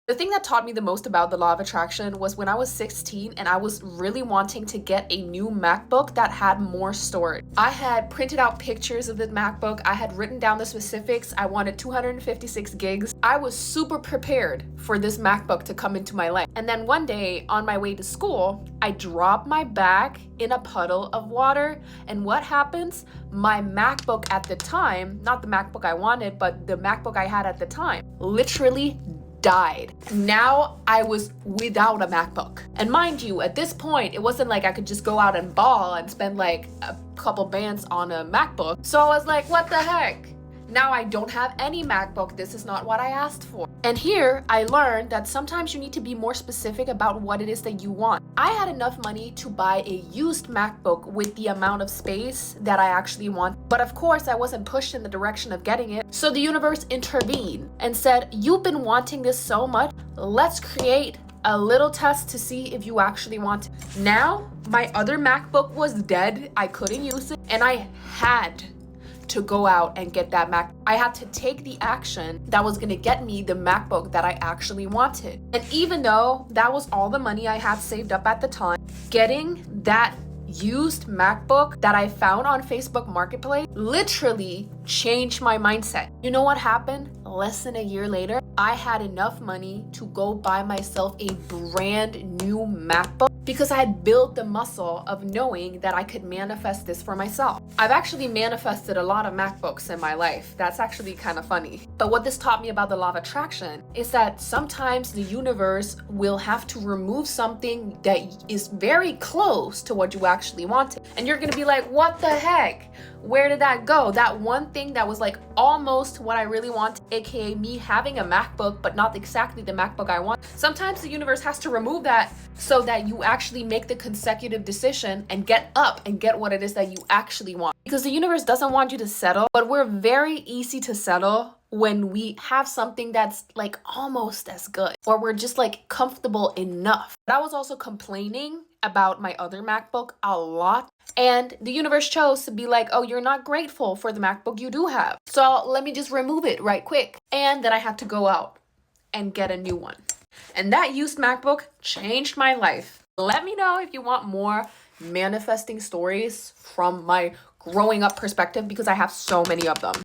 The thing that taught me the most about the law of attraction was when I was 16 and I was really wanting to get a new MacBook that had more storage. I had printed out pictures of the MacBook. I had written down the specifics. I wanted 256 gigs. I was super prepared for this MacBook to come into my life. And then one day on my way to school, I dropped my bag in a puddle of water. And what happens? My MacBook at the time, not the MacBook I wanted, but the MacBook I had at the time, literally died. Now I was without a MacBook. And mind you, at this point, it wasn't like I could just go out and ball and spend like a couple bands on a MacBook. So I was like, what the heck? Now I don't have any MacBook. This is not what I asked for. And here I learned that sometimes you need to be more specific about what it is that you want. I had enough money to buy a used MacBook with the amount of space that I actually want. But of course, I wasn't pushed in the direction of getting it. So the universe intervened and said, you've been wanting this so much. Let's create a little test to see if you actually want it. Now, my other MacBook was dead. I couldn't use it. And I had to go out and get that Mac. I had to take the action that was gonna get me the MacBook that I actually wanted. And even though that was all the money I had saved up at the time, getting that used MacBook that I found on Facebook Marketplace literally changed my mindset. You know what happened? Less than a year later, I had enough money to go buy myself a brand new MacBook because I had built the muscle of knowing that I could manifest this for myself. I've actually manifested a lot of MacBooks in my life. That's actually kind of funny. But what this taught me about the law of attraction is that sometimes the universe will have to remove something that is very close to what you actually wanted. And you're gonna be like, what the heck? Where did that go? That one thing that was like almost what I really want, aka me having a MacBook, but not exactly the MacBook I want. Sometimes the universe has to remove that so that you actually make the consecutive decision and get up and get what it is that you actually want. Because the universe doesn't want you to settle, but we're very easy to settle when we have something that's like almost as good, or we're just like comfortable enough. But I was also complaining about my other MacBook a lot, and the universe chose to be like, oh, you're not grateful for the MacBook you do have, so let me just remove it right quick. And then I had to go out and get a new one. And that used MacBook changed my life. Let me know if you want more manifesting stories from my growing up perspective, because I have so many of them.